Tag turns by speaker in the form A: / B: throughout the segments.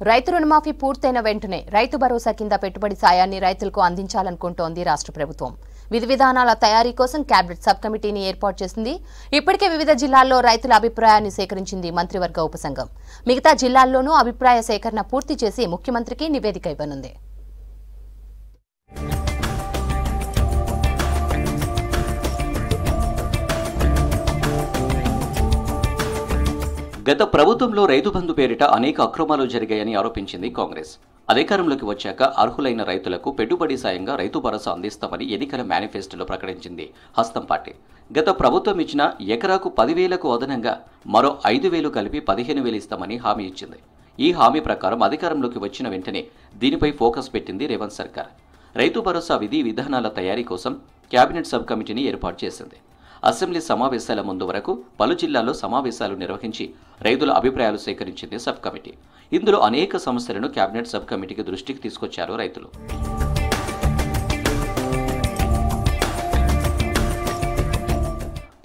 A: రైతు రుణమాఫీ పూర్తయిన వెంటనే రైతు భరోసా కింద పెట్టుబడి సాయాన్ని రైతులకు అందించాలనుకుంటోంది రాష్ట్ర ప్రభుత్వం. విధి విధానాల తయారీ కోసం కేబినెట్ సబ్ కమిటీని ఏర్పాటు చేసింది. ఇప్పటికే వివిధ జిల్లాల్లో రైతుల అభిప్రాయాన్ని సేకరించింది మంత్రివర్గ ఉపసంఘం. మిగతా జిల్లాల్లోనూ అభిప్రాయ సేకరణ పూర్తి చేసి ముఖ్యమంత్రికి నివేదిక ఇవ్వనుంది.
B: గత ప్రభుత్వంలో రైతు బంధు పేరిట అనేక అక్రమాలు జరిగాయని ఆరోపించింది కాంగ్రెస్. అధికారంలోకి వచ్చాక అర్హులైన రైతులకు పెట్టుబడి సాయంగా రైతు భరోసా అందిస్తామని ఎన్నికల మేనిఫెస్టోలో ప్రకటించింది హస్తం పార్టీ. గత ప్రభుత్వం ఇచ్చిన ఎకరాకు 10,000కు అదనంగా మరో 5,000 కలిపి 15,000 ఇస్తామని హామీ ఇచ్చింది. ఈ హామీ ప్రకారం అధికారంలోకి వచ్చిన వెంటనే దీనిపై ఫోకస్ పెట్టింది రేవంత్ సర్కార్. రైతు భరోసా విధి విధానాల తయారీ కోసం కేబినెట్ సబ్ కమిటీని ఏర్పాటు చేసింది. అసెంబ్లీ సమావేశాల ముందు వరకు పలు జిల్లాల్లో సమావేశాలు నిర్వహించి రైతుల అభిప్రాయాలు సేకరించింది సబ్ కమిటీ. ఇందులో అనేక సమస్యలను కేబినెట్ సబ్ కమిటీకి దృష్టికి తీసుకొచ్చారు రైతులు.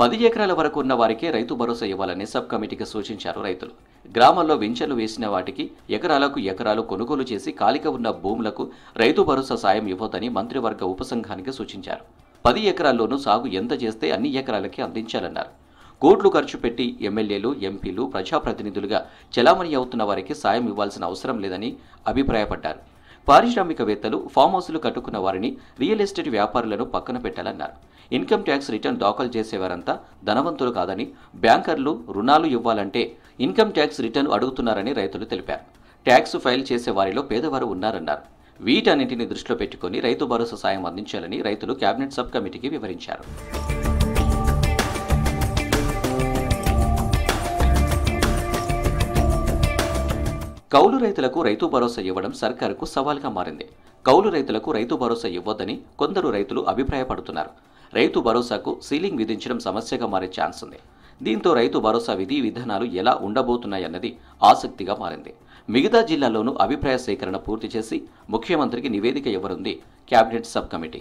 B: పది ఎకరాల వరకు ఉన్న వారికే రైతు భరోసా ఇవ్వాలని సబ్ కమిటీకి సూచించారు రైతులు. గ్రామాల్లో వెంచర్లు వేసిన వాటికి ఎకరాలకు ఎకరాలు కొనుగోలు చేసి ఖాళీగా ఉన్న భూములకు రైతు భరోసా సాయం ఇవ్వొద్దని మంత్రివర్గ ఉపసంఘానికి సూచించారు. 10 ఎకరాల్లోనూ సాగు ఎంత చేస్తే అన్ని ఎకరాలకి అందించాలన్నారు. కోట్లు ఖర్చు పెట్టి ఎమ్మెల్యేలు, ఎంపీలు, ప్రజాప్రతినిధులుగా చెలామణి అవుతున్న వారికి సాయం ఇవ్వాల్సిన అవసరం లేదని అభిప్రాయపడ్డారు. పారిశ్రామికవేత్తలు, ఫామ్ హౌస్లు కట్టుకున్న వారిని, రియల్ ఎస్టేట్ వ్యాపారులను పక్కన పెట్టాలన్నారు. ఇన్కమ్ ట్యాక్స్ రిటర్న్ దాఖలు చేసేవారంతా ధనవంతులు కాదని, బ్యాంకర్లు రుణాలు ఇవ్వాలంటే ఇన్కమ్ ట్యాక్స్ రిటర్న్ అడుగుతున్నారని రైతులు తెలిపారు. ట్యాక్స్ ఫైల్ చేసే వారిలో పేదవారు ఉన్నారన్నారు. వీటన్నింటిని దృష్టిలో పెట్టుకుని రైతు భరోసా సాయం అందించాలని రైతులు కేబినెట్ సబ్ కమిటీకి వివరించారు. కౌలు రైతులకు రైతు భరోసా ఇవ్వడం సర్కారుకు సవాల్గా మారింది. కౌలు రైతులకు రైతు భరోసా ఇవ్వొద్దని కొందరు రైతులు అభిప్రాయపడుతున్నారు. రైతు భరోసాకు సీలింగ్ విధించడం సమస్యగా మారే ఛాన్స్ ఉంది. దీంతో రైతు భరోసా విధి విధానాలు ఎలా ఉండబోతున్నాయన్నది ఆసక్తిగా మారింది. మిగతా జిల్లాల్లోనూ అభిప్రాయ సేకరణ పూర్తి చేసి ముఖ్యమంత్రికి నివేదిక ఇవ్వనుంది కేబినెట్ సబ్ కమిటీ.